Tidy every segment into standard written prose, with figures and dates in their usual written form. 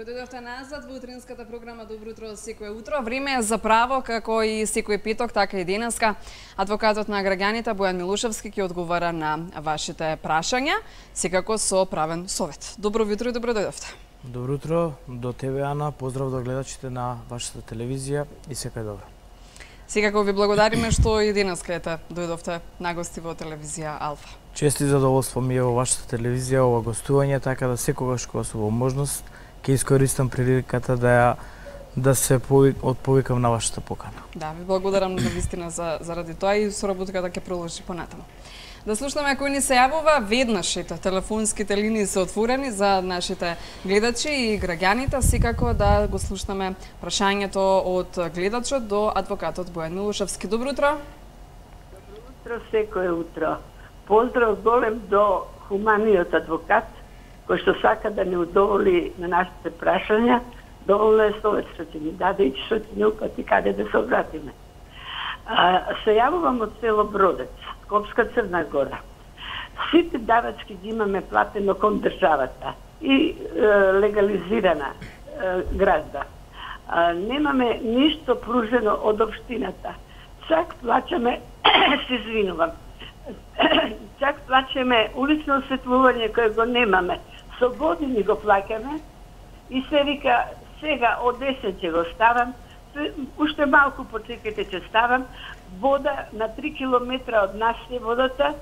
Добродојдовте назад во утринската програма Добро утро секое утро. Време е за право, како и секој питок, така и денеска. Адвокатот на граѓаните Бојан Милушевски ќе одговара на вашите прашања, секако со правен совет. Добро утро и добродојдовте. Добро утро до тебе, Ана. Поздрав до гледачите на вашата телевизија и секој добро. Секако ви благодариме што и денеска дојдовте на гости во телевизија Алфа. Чест и задоволство ми е во вашата телевизија ова гостување, така да секогаш кога сум во можност ќе искористам приликата да се отповикам на вашата покана. Да, ви благодарам навистина заради тоа и соработката ќе продолжи понатаму. Да слушнаме кој ни се јавува. Веднаш телефонските линии се отворени за нашите гледачи и граѓаните, секако да го слушнаме прашањето од гледачот до адвокатот Бојан Милушевски. Добро утро. Добро утро, секое утро. Поздрав голем до хуманиот адвокат, кој што сака да не удоволи на нашите прашања. Доволно е совет што ќе ни даде и што ќе ни упати каде да се обратиме. Се јавувам од село Бродец, Скопска Црна Гора. Сите давачки ги имаме платено кон државата и легализирана гражда. Немаме ништо пружено од општината. Чак плачаме, се извинувам, чак плачеме улично осветлување кое го немаме. Со години го плакаме и се вика сега од 10 ќе го ставам, уште малку почекайте ќе ставам. Вода на 3 километра од нас е водата,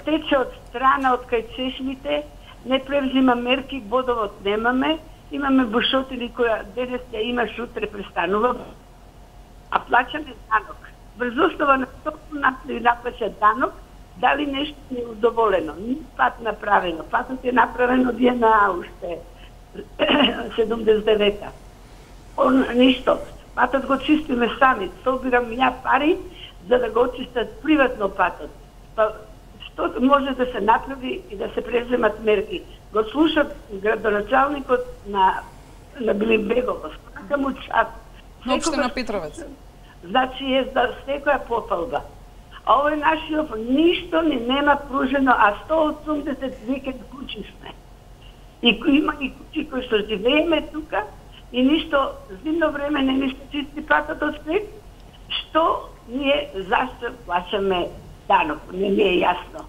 тече од страна од кај чешмите, не превзима мерки, водовод немаме, имаме бушотини која денес ја имаш, утре престанува, а плачаме данок. Врз основа на тоа наплаќа данок, дали нешто не е удоволено. Ни пат направено. Патот е направено од ДНА уште 79-та. Ништо. Патот го чистиме сами. Собирам ја пари за да го очистат приватно патот. Па што може да се направи и да се преземат мерки? Го слушам градоначалникот на Билимбегово. Спака му чат. На општина Петровец. Значи е за секоја пофалба. А овој нашиот ништо ни нема пружено, а 180 викенд куќи сме. И има и куќи кои што живееме тука и ништо зимно време не ни се чисти патот од снег. Што ние зашто плачаме данок? Не ми е јасно.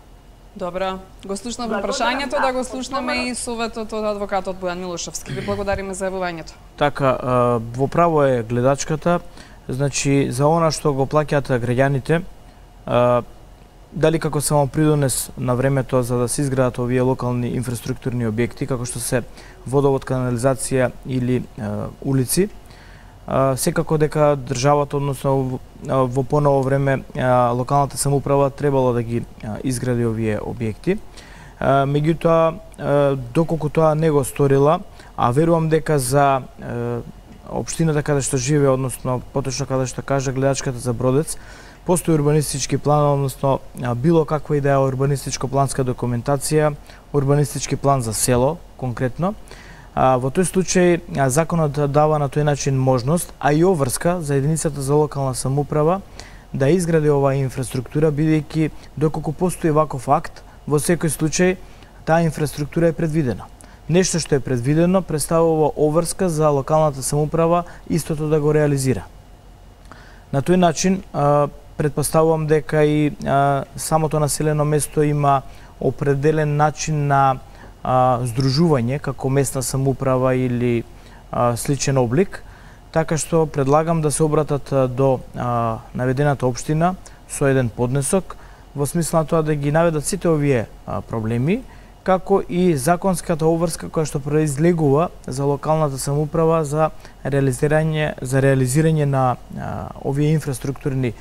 Добро, го слушнавме прашањето, да го слушнаме и советот од адвокатот Бојан Милушевски. Ви благодариме за јавувањето. Така, во право е гледачката. Значи, за она што го плаќаат граѓаните, дали како само придонес на времето за да се изградат овие локални инфраструктурни објекти, како што се водовод, канализација или улици, секако дека државата, односно во поново време локалната самоуправа требало да ги изгради овие објекти. Меѓутоа, доколку тоа не го сторила, а верувам дека за општината каде што живее, односно поточно каде што кажа гледачката за Бродец, постои урбанистички план, односно било каква и да е урбанистичко-планска документација, урбанистички план за село, конкретно. Во тој случај, законот дава на тој начин можност, а и обврска за единицата за локална самоуправа да изгради оваа инфраструктура, бидејќи доколку постои ваков акт, во секој случај таа инфраструктура е предвидена. Нешто што е предвидено представува обврска за локалната самоуправа истото да го реализира. На тој начин, предпоставувам дека и самото населено место има определен начин на здружување како местна самоуправа или сличен облик, така што предлагам да се обратат до наведената општина со еден поднесок во смисла на тоа да ги наведат сите овие проблеми, како и законската обврска која што произлегува за локалната самоуправа за реализирање на овие инфраструктурни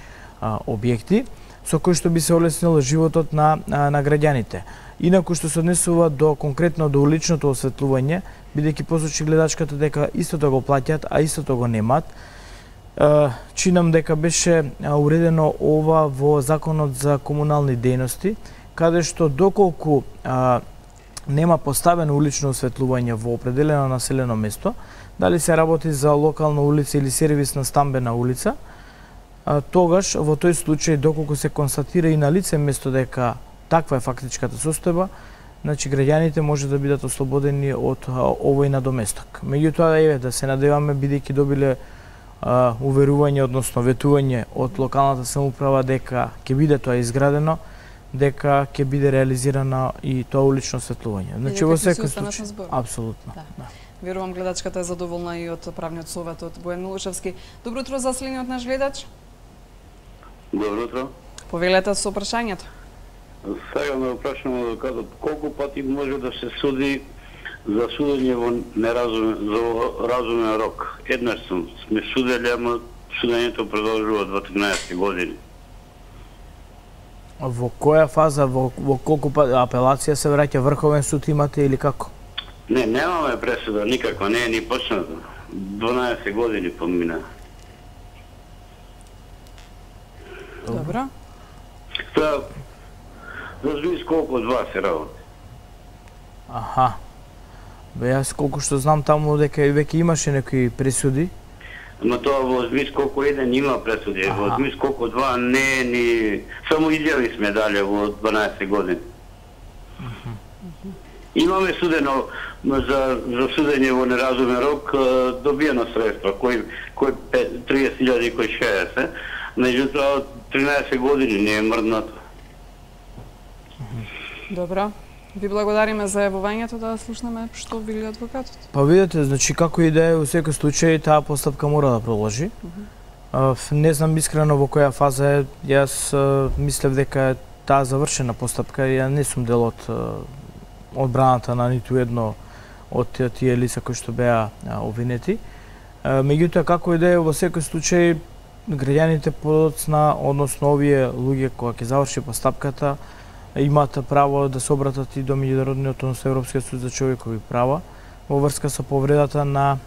објекти, со кои што би се олеснило животот на граѓаните. Инаку што се однесува до конкретно до уличното осветлување, бидејќи посочи гледачката дека истото го плаќаат, а истото го немаат, чинам дека беше уредено ова во Законот за комунални дејности, каде што доколку нема поставено улично осветлување во определено населено место, дали се работи за локална улица или сервисна стамбена улица, тогаш во тој случај доколку се констатира и на лице место дека таква е фактичката состојба, значи граѓаните може да бидат ослободени од овој надоместок. Меѓутоа, еве, да се надеваме, бидејќи добиле уверување, односно ветување од локалната самоуправа дека ќе биде тоа изградено, дека ќе биде реализирано и тоа улично осветлување. Значи во секој случај, апсолутно. Да. Верувам гледачката е задоволна и од правниот совет од Бојан Милушевски. Добро утро, заслениот наш гледач. Добро утро. Повелете со прашањето. Сега ме прашам да кажат колку пати може да се суди за судење во разумен рок. Еднаш сме судели, ама судењето продолжува до 13 години. Во која фаза, во колку апелација се враќа, Врховен суд имате или како? Не, немаме пресуда никаква, не е ни почнато. 12 години помина. Добро. Тоа зависи колку од вас се работи. Аха. Бе, јас колку што знам таму дека веќе имаше некои пресуди. Ама тоа во Змис колку еден има пресуди, во Змис колку два не ни... Само изјави сме дали во 12 години. Имаме судено за судење во неразумен рок, добиено средства, кој 30.000 и кој 60, меѓутоа 13 години не е мрднато. Добро. Ви благодариме за јавувањето, да слушнеме што били адвокатот. Па видете, значи како и да е, во секој случај таа постапка мора да продолжи. Не знам искрено во која фаза е, јас мислев дека е таа завршена постапка, ја не сум дел од одбраната на ниту едно од тие лица кои што беа обвинети. Меѓутоа, како и да е, во секој случај граѓаните подоцна, односно овие луѓе кога ќе заврши постапката, имаат право да се обратат и до Меѓународниот, односно Европскиот суд за човекови права во врска со повредата на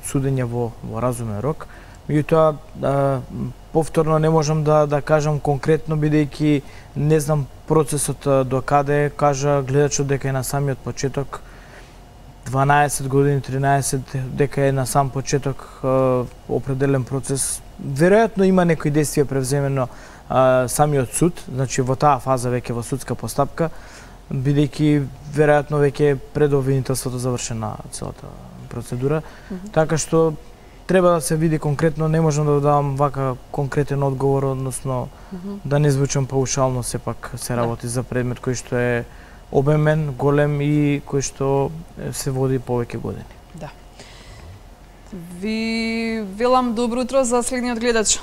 судење во разумен рок. Меѓутоа, повторно не можам да кажам конкретно, бидејќи не знам процесот до каде, кажа гледачот дека е на самиот почеток, 12 години, 13, дека е на сам почеток определен процес. Веројатно има некои действија превземено самиот суд, значи во таа фаза веќе во судска постапка, бидејќи веројатно веќе пред обвинителството завршена целата процедура. Така што треба да се види конкретно, не можам да давам вака конкретен одговор, односно да не звучам паушално, сепак се работи за предмет кој што е обемен, голем и кој што се води повеќе години. Да. Ви велам добро утро за следниот гледач.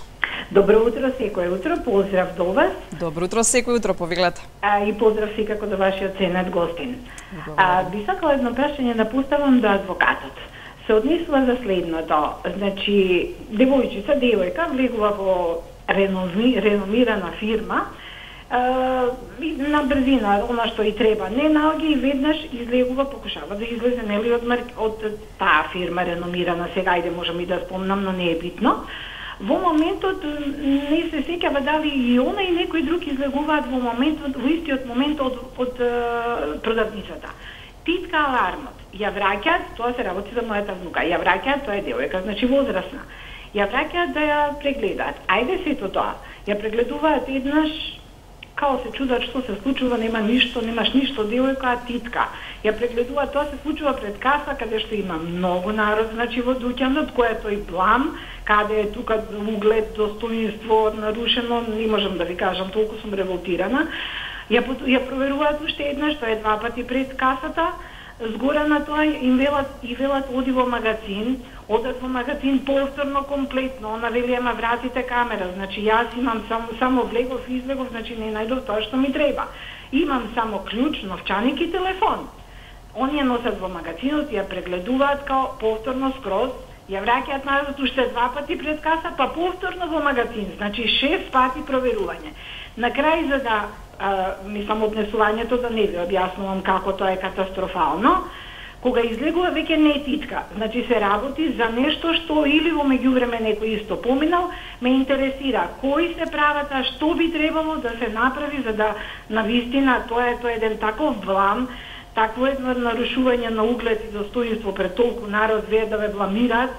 Добро утро, секој утро, поздрав до вас. Добро утро, секој утро, повеглете. И поздрав секако до вашиот ценет гостин. Би сакала едно прашање да поставам до адвокатот. Се однесува за следното. Значи, девојка влегува во реномирана фирма, на брзина, она што и треба, не наоѓа и веднаш излегува, покушава да излезе нели од таа фирма реномирана, сега ајде можам и да спомнам, но не е битно. Во моментот не се сеќава дали и она и некој друг излегуваат во истиот момент од продавницата. Титка алармот, ја враќаат, тоа се работи за мојата внука, ја враќаат, тоа е девојка, значи возрастна. Ја враќаат да ја прегледаат. Ајде сето тоа. Ја прегледуваат еднаш, као се чудат што се случува, немаш ништо, девојка, а титка. Ја прегледуваат, тоа се случува пред каса, каде што има многу народ, значи во дуќанот, кој е тој плам, каде е тука углед, достоинство нарушено, не можам да ви кажам, толку сум револтирана. Ја проверуваат уште еднаш, тоа е 2 пати пред касата, згора на тоа им велат оди во магазин, одат во магазин повторно комплетно, она вели ама вратите камера, значи јас имам само влегов и излегов, значи не најдов тоа што ми треба. Имам само клjuč, новчаник и телефон. Оние носат во магазинот, ја прегледуваат као повторно скроз, ја враќаат назад уште 2 пати пред каса, па повторно во магазин, значи 6 пати проверување. На крај, за да мислам однесувањето, да не ви објаснувам како тоа е катастрофално, кога излегува веќе не е титка, значи се работи за нешто што или во меѓувреме некој исто поминал, ме интересира кои се правата, што би требало да се направи за да навистина тоа е еден таков блам, такво едно нарушување на углед и достоинство пред толку народ, вие да ве бламираат,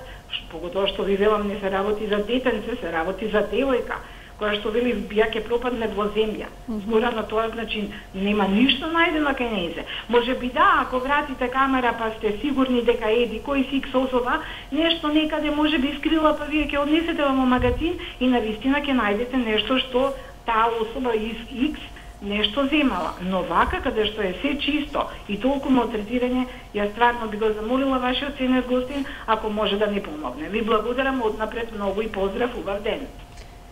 поготоа што ви велам не се работи за детенце, се работи за девојка, која што вели ја ќе пропадне во земја. Збора на тоа, значи нема ништо најдено кај нејзе. Може би да, ако вратите камера па сте сигурни дека еди кој си икс особа, нешто некаде може би скрила, па вие ќе однесете во магазин и навистина ќе најдете нешто што таа особа из икс нешто земала. Но вака, каде што е се чисто и толку малтретирање, ја стварно би го замолила вашиот ценет гостин, ако може да ни помогне. Ви благодарам однапред многу и поздрав, убав ден.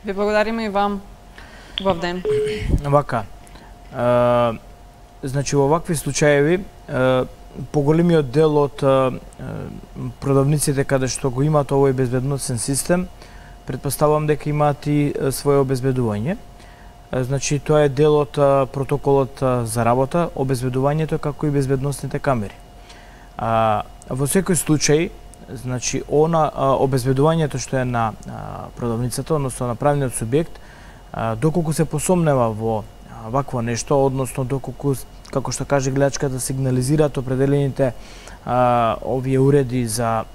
Ви благодариме и вам. Убав ден. Вака. Значи, во вакви случаеви, поголемиот дел од продавниците каде што го имаат овој безбедносен систем, претпоставувам дека имаат и своје обезбедување. Значи, тоа е дел од протоколот за работа, обезбедувањето како и безбедносните камери. Во секој случај, значи, обезбедувањето што е на продавницата, односно на правниот субјект, доколку се посомнева во вакво нешто, односно доколку, како што каже гледачката, сигнализираат определените овие уреди за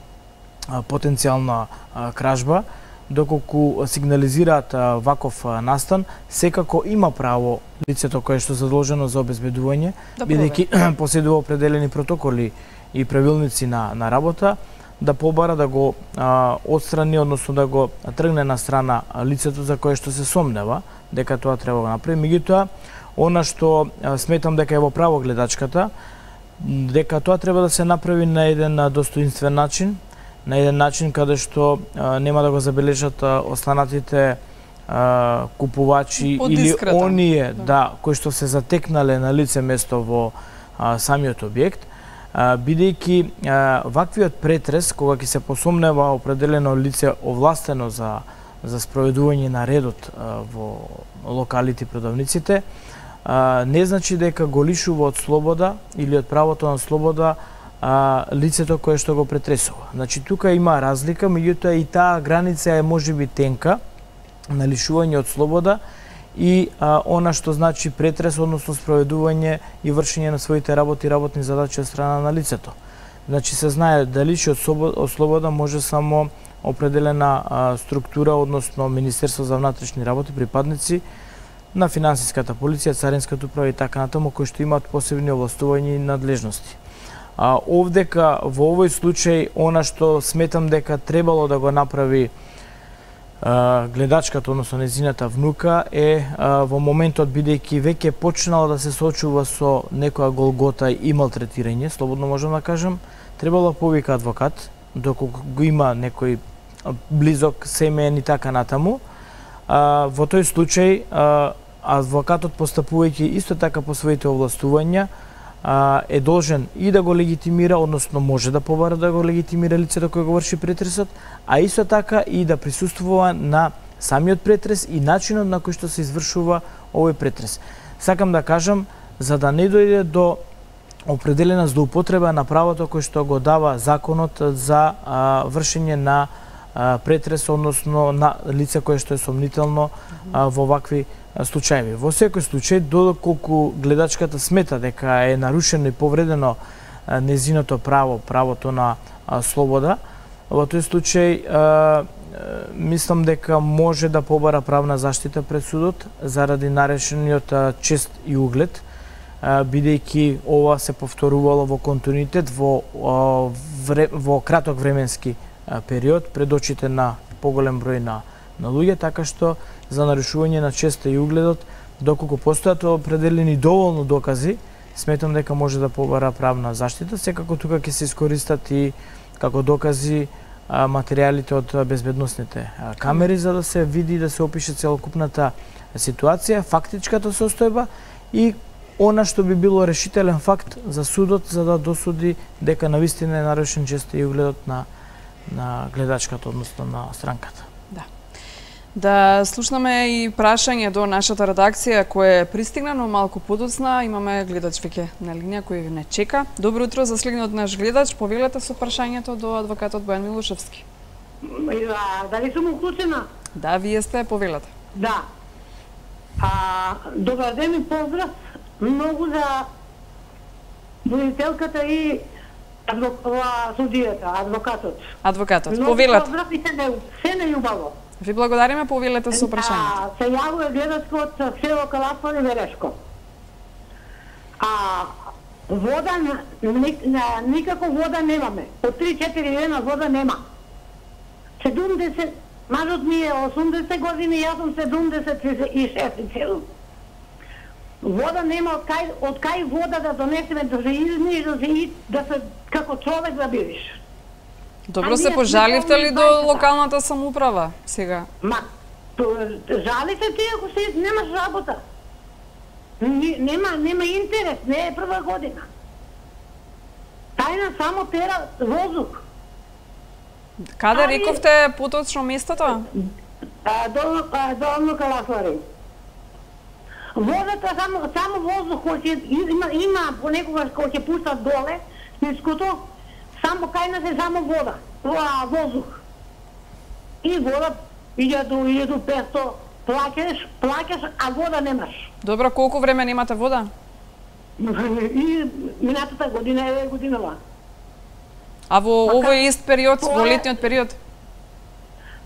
потенцијална кражба, доколку сигнализираат ваков настан, секако има право лицето кое што е задолжено за обезбедување, бидејќи поседува определени протоколи и правилници на работа, да побара да го отстрани, односно да го тргне на страна лицето за кое што се сомнева дека тоа треба да направи. Меѓутоа, она што сметам дека е во право гледачката, дека тоа треба да се направи на еден достоинствен начин, на еден начин каде што нема да го забележат останатите купувачи или оние кои што се затекнале на лице место во самиот објект, бидејќи ваквиот претрес, кога ќе се посомнева определено лице овластено за спроведување на редот во локалите и продавниците, не значи дека го лишува од слобода или од правото на слобода лицето кое што го претресува. Значи, тука има разлика, меѓутоа и таа граница е можеби тенка на лишување од слобода и она што значи претрес, односно спроведување и вршење на своите работи и работни задачи од страна на лицето. Значи, се знае да лиши од слобода може само определена структура, односно Министерство за внатрешни работи, припадници на финансиската полиција, царинската управа и така натаму, кои што имаат посебни овластувања и надлежности. Овдека, во овој случај, она што сметам дека требало да го направи гледачката, односно незината внука, е во моментот, бидејќи веќе почнала да се соочува со некоја голгота и малтретирање, слободно можам да кажам, требало да повика адвокат, доколку го има некој близок, семеен и така натаму. Во тој случај, адвокатот, постапувајќи исто така по своите овластувања, е должен и да го легитимира, односно може да побара да го легитимира лицето кој го врши претресот, а исто така и да присуствува на самиот претрес и начинот на кој што се извршува овој претрес. Сакам да кажам, за да не дојде до определена злоупотреба на правото кој што го дава законот за вршење на претрес, односно на лице кое што е сомнително во вакви случаеви. Во секој случај, доколку гледачката смета дека е нарушено и повредено незиното право, правото на слобода, во тој случај мислам дека може да побара правна заштита пред судот заради нарешениот чест и углед, бидејќи ова се повторувало во континуитет во краток временски период пред очите на поголем број на луѓе, така што за нарушување на честа и угледот, доколку постојат определени доволно докази, сметам дека може да побара правна заштита. Секако тука ќе се искористат и како докази материјалите од безбедносните камери, за да се види, да се опише целокупната ситуација, фактичката состојба и она што би било решителен факт за судот, за да досуди дека навистина е нарушен честа и угледот на гледачката, односно на странката. Да слушнаме и прашање до нашата редакција кое е пристигнано малку подоцна. Имаме гледач веќе на линија кој не чека. Добро утро за следниот наш гледач. Повелете со прашањето до адвокатот Бојан Милушевски. Дали сум уклучена? Да, вие сте, повелете. Да. Добар ден и поздрав многу за водителката и судијата, адвокатот. Адвокатот, повелете. Поздрав и се нејубаво. Ви благодариме, повелете со прашањето. Се јавува гледачко од село Калафон и Верешко. Вода, никако вода немаме. Од 3-4 дена вода нема. 70, мажот ми е 80 години, јас сум 76. Вода нема од кај вода да донесеме, да се измиеш, да се како човек да бидеш. Добро, се пожаливте ли до локалната самоуправа сега? Жали се ти ако се немаш работа. Нема интерес, не е прва година. Тајна само тера воздух. Каде рековте поточно местото? Долно Калафари. Водата само воздух кој има понекогаш кој ќе пуштат доле, ниското, само кај нас е само вода, воздух. И вода 1500 плакаш, а вода немаш. Добро, колку време немате вода? И минатата година е годинава. А во овој ист период, во летниот период?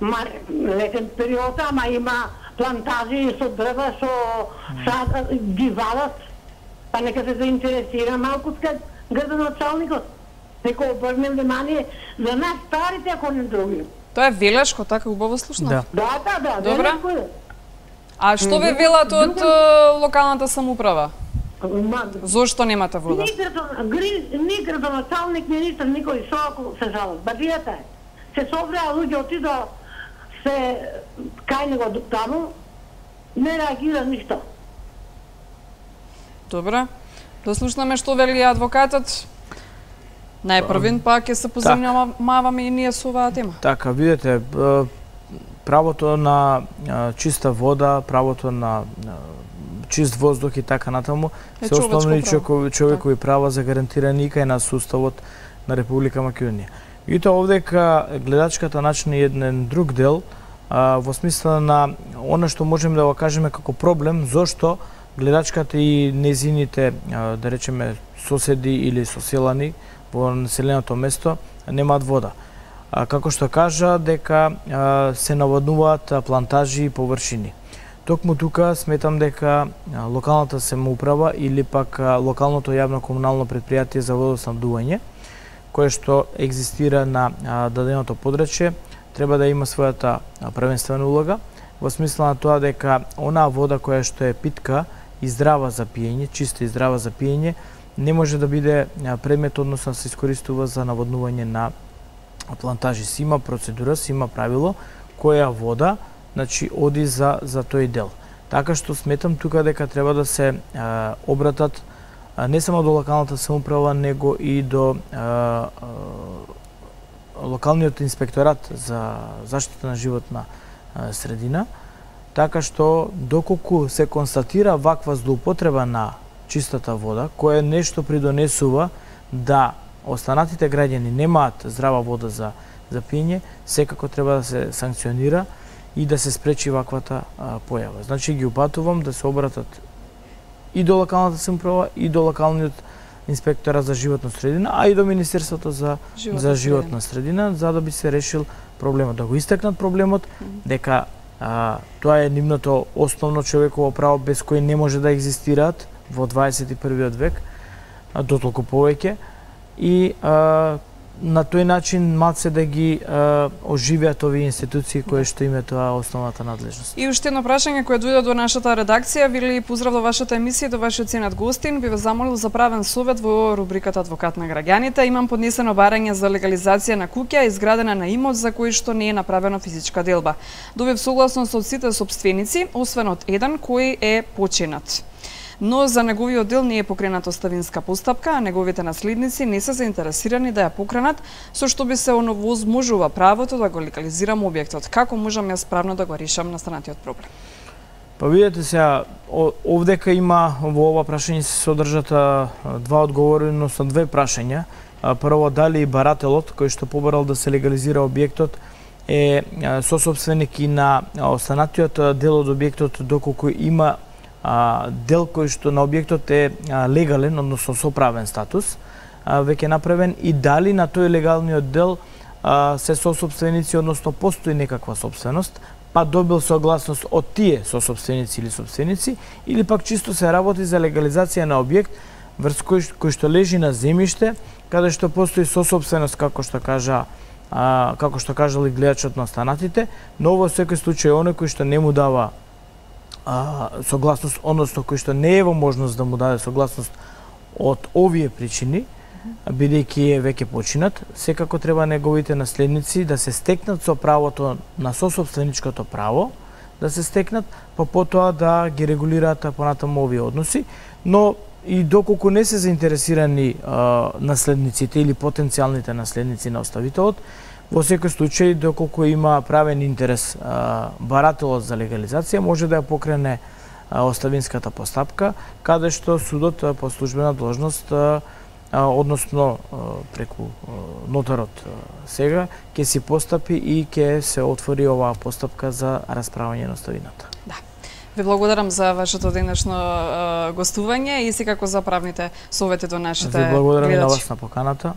Летен период, ама има плантажи со дрва, со сад, ги валат, па нека се заинтересира малку градоначалникот. Нека обрнем внимание за нас старите, ако не други. Тоа е Велешко, така убаво слушнав. Да. Добра. А што ве велат од локалната самоуправа? Зошто немате вода? Ни градоначалник, министр, никој шоко се жалат. Бадијата е. Се собреа луѓе отидоа се кај него таму, не реагира ништо. Добра. Да слушнаме што вели адвокатот. Најпрвин, па ќе се позанимаваме и ние со оваа тема. Така, видете, правото на чиста вода, правото на чист воздух и така натаму се основни човекови права загарантирани и кај на суставот на Република Македонија. И тоа овдека гледачката начина еден друг дел во смисла на она што можеме да го кажеме како проблем, зошто гледачката и незините, да речеме, соседи или соселани во населеното место немаат вода. Како што кажа дека се наводнуваат плантажи и површини. Токму тука сметам дека локалната самоуправа или пак локалното јавно комунално претпријатие за водоснабдување, кое што екзистира на даденото подречје, треба да има својата првенствена улога, во смисла на тоа дека онаа вода која што е питка и здрава за пиење, чиста и здрава за пиење, не може да биде предмет, односно се искористува за наводнување на плантажи. Си има процедура, си има правило која вода, значи, оди за тој дел. Така што сметам тука дека треба да се обратат не само до локалната самоуправа, него и до локалниот инспекторат за заштита на животна средина, така што доколку се констатира ваква злоупотреба на чистата вода, која нешто придонесува да останатите граѓани немаат здрава вода за пиење, секако треба да се санкционира и да се спречи ваквата појава. Значи ги упатувам да се обратат и до локалната самоуправа, и до локалниот инспектора за животна средина, а и до Министерството за животна средина, за да би се решил проблемот. Да го истакнат проблемот, дека тоа е нивното основно човеково право без кој не може да екзистираат во 21. век, дотолку повеќе, и на тој начин малце да ги оживеат овие институции кои што име тоа основната надлежност. И уште едно прашање кое дојде до нашата редакција, вели поздрав до вашата емисија, до вашиот ценет гостин, би ве замолил за правен совет во рубриката Адвокат на граѓаните. Имам поднесено барање за легализација на куќа изградена на имот за кој што не е направена физичка делба. Добив согласност од сите сопственици, освен од еден кој е починат. Но за неговиот дел не е покрената оставинска постапка, а неговите наследници не се заинтересирани да ја покренат, со што би се овозможува правото да го легализирам објектот. Како можам јас правно да го решам настанатиот проблем? Па видете сега, овдека има во ова прашање се содржат два одговори, односно две прашања. Прво, дали барателот кој што побарал да се легализира објектот е сосопственик и на останатиот дел од објектот, доколку има дел кој што на објектот е легален, односно со правен статус, веќе направен, и дали на тој легалниот дел се сосопственици, односно постои некаква сопственост, па добил согласност од тие сосопственици или сопственици, или пак чисто се работи за легализација на објект врз кој што лежи на земјиште, каде што постои сосопственост, како што кажал и гледачот на останатите, но во секој случај оној кој што не му дава согласност, односно кој што не е во можност да му даде согласност од овие причини, бидејќи е веќе починат, секако треба неговите наследници да се стекнат со правото на сосопственичкото право, да се стекнат, па потоа да ги регулираат понатаму овие односи, но и доколку не се заинтересирани наследниците или потенцијалните наследници на оставителот, во секој случај, доколку има правен интерес барателот за легализација, може да ја покрене оставинската постапка, каде што судот по службена должност, односно преку нотарот сега, ќе си постапи и ќе се отвори оваа постапка за расправање на оставината. Да. Ви благодарам за вашето денешно гостување и секако за правните совети до нашите гледачи. Ви благодарам и на вас на поканата.